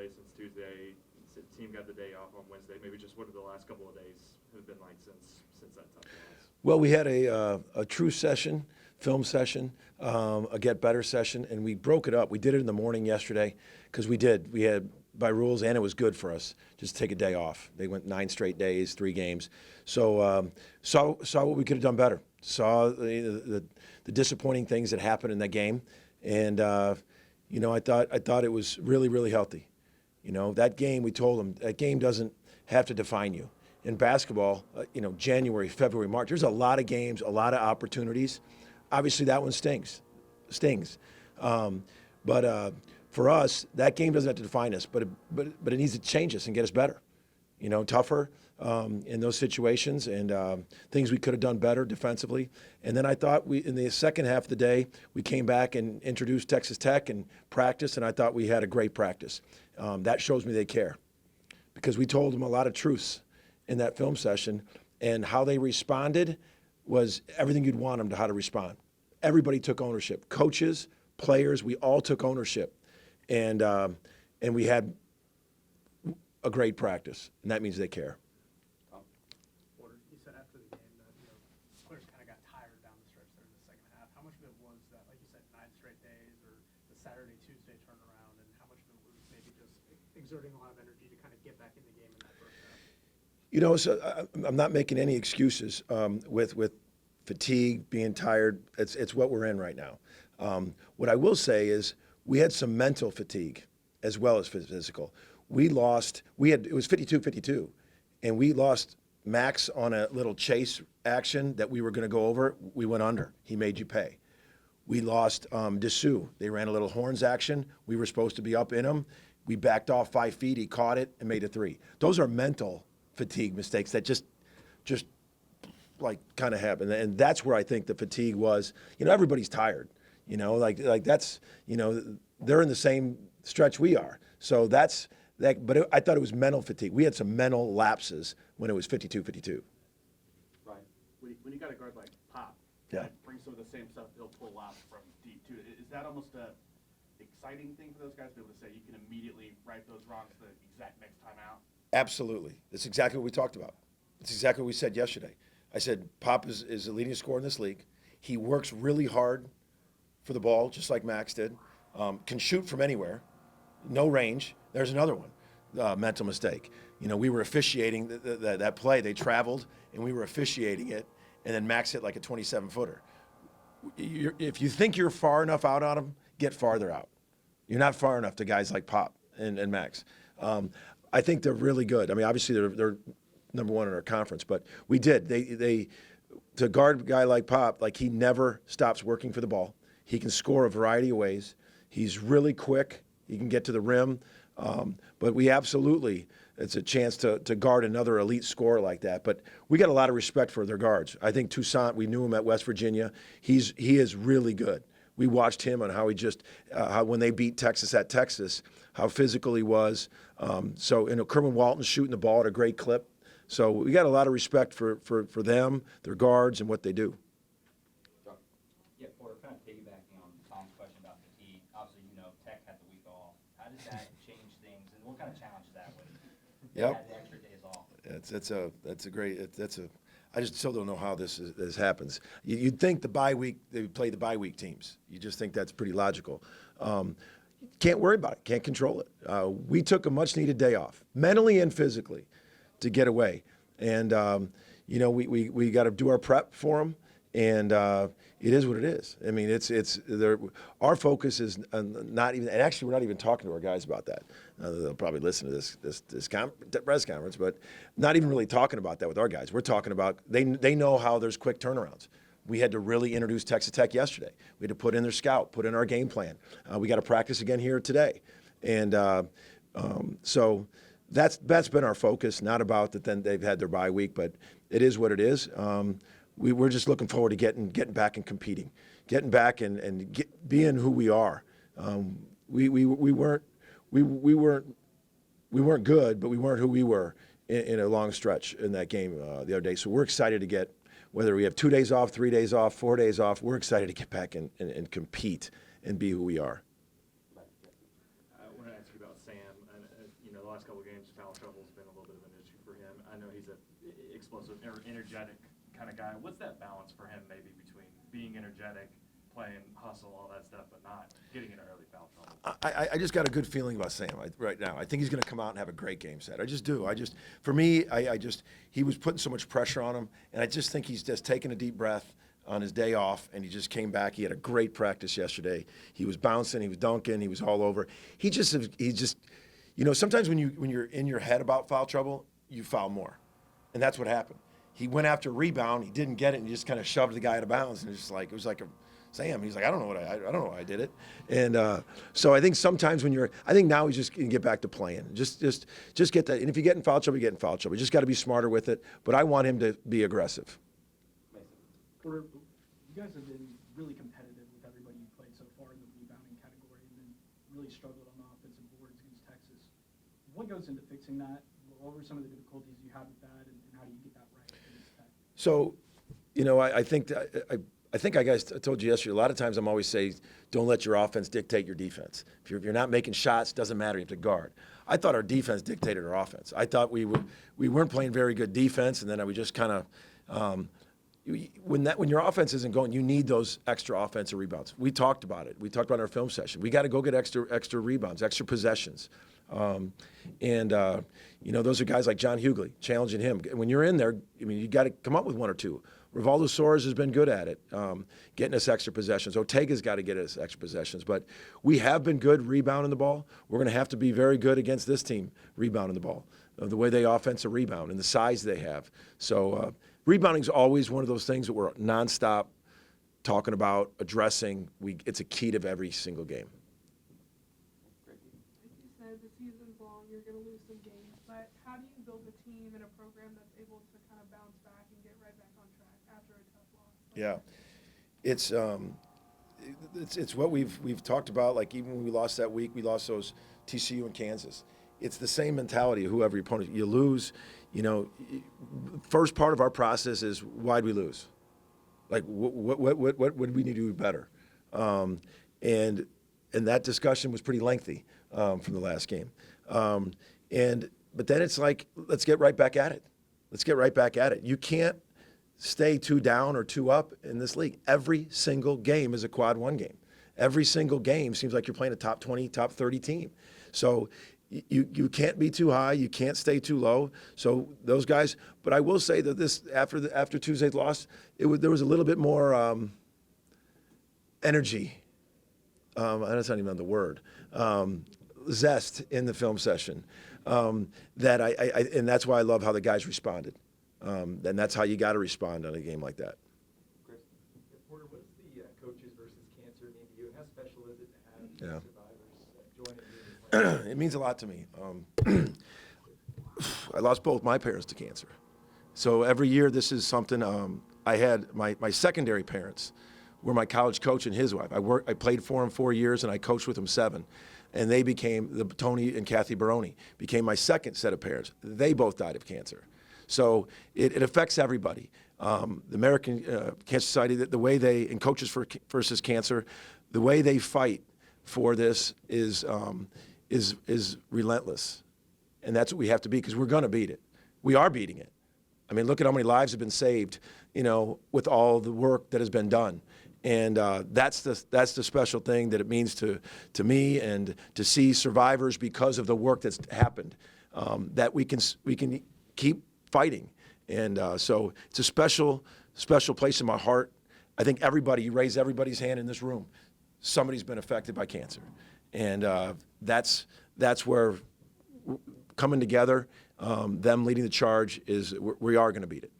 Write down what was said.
days since Tuesday. The team got the day off on Wednesday. Maybe just what have the last couple of days have been like since that tough loss? Well, we had a true session, film session, a get better session, and we broke it up. We did it in the morning yesterday because we did. We had by rules, and it was good for us just to take a day off. They went 9 straight days, 3 games. So saw what we could have done better. Saw the disappointing things that happened in that game, and I thought it was really healthy. That game, we told them that game doesn't have to define you. In basketball, January, February, March, there's a lot of games, a lot of opportunities. Obviously, that one stings. But for us, that game doesn't have to define us, but it needs to change us and get us better. Tougher in those situations and things we could have done better defensively. And then I thought in the second half of the day, we came back and introduced Texas Tech and practice, and I thought we had a great practice. That shows me they care because we told them a lot of truths in that film session, and how they responded was everything you'd want them to how to respond. Everybody took ownership. Coaches, players, we all took ownership. And we had a great practice, and that means they care. Porter, you said after the game that players kind of got tired down the stretch there in the second half. How much of it was that, like you said, 9 straight days or the Saturday, Tuesday turnaround, and how much of it was maybe just exerting a lot of energy to kind of get back in the game in that first half? So I'm not making any excuses with fatigue, being tired. It's what we're in right now. What I will say is we had some mental fatigue as well as physical. It was 52-52, and we lost Max on a little chase action that we were going to go over. We went under. He made you pay. We lost Dessous. They ran a little horns action. We were supposed to be up in him. We backed off 5 feet. He caught it and made a 3. Those are mental fatigue mistakes that just like kind of happen. And that's where I think the fatigue was. Everybody's tired. Like that's, they're in the same stretch we are. So that's that. But I thought it was mental fatigue. We had some mental lapses when it was 52-52. Right. When you got a guard like Pop, Yeah, bring some of the same stuff he'll pull out from deep too. Is that almost a exciting thing for those guys to be able to say you can immediately right those wrongs the exact next time out? absolutely. That's exactly what we talked about. It's exactly what we said yesterday. I said Pop is the leading scorer in this league. He works really hard for the ball, just like Max did. Can shoot from anywhere, no range. There's another one, mental mistake. We were officiating that play. They traveled, and we were officiating it, and then Max hit like a 27-footer. If you think you're far enough out on him, get farther out. You're not far enough to guys like Pop and Max. I think they're really good. I mean, obviously they're number 1 in our conference, but we did. They to guard a guy like Pop, like he never stops working for the ball. He can score a variety of ways. He's really quick. He can get to the rim. But we absolutely, it's a chance to guard another elite scorer like that. But we got a lot of respect for their guards. I think Toussaint, we knew him at West Virginia. He is really good. We watched him on how he just, how when they beat Texas at Texas, how physical he was. Kerwin Walton's shooting the ball at a great clip. So we got a lot of respect for them, their guards, and what they do. Yeah, Porter, kind of piggybacking on Tom's question about fatigue. Obviously, Tech had the week off. How does that change things, and what kind of challenge is that when they had the extra days off? I just still don't know how this happens. You'd think the bye week, they would play the bye week teams. You just think that's pretty logical. Can't worry about it. Can't control it. We took a much-needed day off, mentally and physically, to get away. And, we got to do our prep for them. And it is what it is. I mean, our focus is not even, and actually we're not even talking to our guys about that. They'll probably listen to this press conference, but not even really talking about that with our guys. We're talking about, they know how there's quick turnarounds. We had to really introduce Texas Tech yesterday. We had to put in their scout, put in our game plan. We got to practice again here today. And so that's been our focus, not about that then they've had their bye week, but it is what it is. We're just looking forward to getting back and competing, getting back and being who we are. We weren't good, but we weren't who we were in a long stretch in that game the other day. So we're excited to get, whether we have 2 days off, 3 days off, 4 days off, we're excited to get back and compete and be who we are. I want to ask you about Sam. you know, the last couple of games, foul trouble's been a little bit of an issue for him. I know he's a explosive, energetic kind of guy. What's that balance for him maybe between being energetic, playing hustle, all that stuff, but not getting into early foul trouble? I just got a good feeling about Sam right now. I think he's going to come out and have a great game set. I just do. For me, he was putting so much pressure on him, and I just think he's just taking a deep breath on his day off, and he just came back. He had a great practice yesterday. He was bouncing, he was dunking, he was all over. He just, you know, sometimes when you're in your head about foul trouble, you foul more, and that's what happened. He went after a rebound, he didn't get it, and he just kind of shoved the guy out of bounds, and it was like a Sam. He's like, I don't know why I did it, and so I think sometimes I think now he's just gonna get back to playing. Just get that. And if you get in foul trouble, you get in foul trouble. You just got to be smarter with it. But I want him to be aggressive. Porter, you guys have been really competitive with everybody you played so far in the rebounding category, and then really struggled on the offensive boards against Texas. What goes into fixing that? What were some of the difficulties you had with that, and how do you get that right against Tech? So, you know, I think I told you yesterday. A lot of times I'm always saying, don't let your offense dictate your defense. If you're not making shots, doesn't matter. You have to guard. I thought our defense dictated our offense. I thought we weren't playing very good defense, and then we just kind of. When your offense isn't going, you need those extra offensive rebounds. We talked about it. We talked about it in our film session. We got to go get extra rebounds, extra possessions. You know, those are guys like John Hughley, challenging him. When you're in there, I mean, you got to come up with one or two. Rivaldo Soares has been good at it, getting us extra possessions. Ortega's got to get us extra possessions. But we have been good rebounding the ball. We're going to have to be very good against this team rebounding the ball, the way they offensive rebound and the size they have. So rebounding is always one of those things that we're nonstop talking about, addressing. It's a key to every single game. Like you said, the season's long, you're going to lose some games, but how do you build a team and a program that's able to kind of bounce back and get right back on track after a tough loss? Yeah, it's what we've talked about. Like even when we lost that week, we lost those TCU and Kansas. It's the same mentality of whoever your opponent. You lose, you know. First part of our process is why'd we lose? Like what do we need to do better? And that discussion was pretty lengthy from the last game. But then it's like, let's get right back at it. Let's get right back at it. You can't stay 2 down or 2 up in this league. Every single game is a quad 1 game. Every single game seems like you're playing a top 20, top 30 team. So you can't be too high. You can't stay too low. So those guys. But I will say that this after Tuesday's loss, there was a little bit more energy. That's not even the word. Zest in the film session. That and that's why I love how the guys responded. And that's how you got to respond on a game like that. Chris, Porter, what does the coaches versus cancer mean to you, and how special is it to have survivors joining you? It means a lot to me. I lost both my parents to cancer. So every year this is something. I had my secondary parents were my college coach and his wife. I played for him 4 years, and I coached with him 7. And they became, Tony and Kathy Baroni became my second set of parents. They both died of cancer. So it affects everybody. The American Cancer Society, the way they, and Coaches versus Cancer, the way they fight for this is relentless. And that's what we have to be, because we're going to beat it. We are beating it. I mean, look at how many lives have been saved, you know, with all the work that has been done. And that's the special thing that it means to me, and to see survivors because of the work that's happened, that we can keep fighting. And so it's a special place in my heart. I think you raise everybody's hand in this room, somebody's been affected by cancer. And that's where coming together, them leading the charge, we are going to beat it.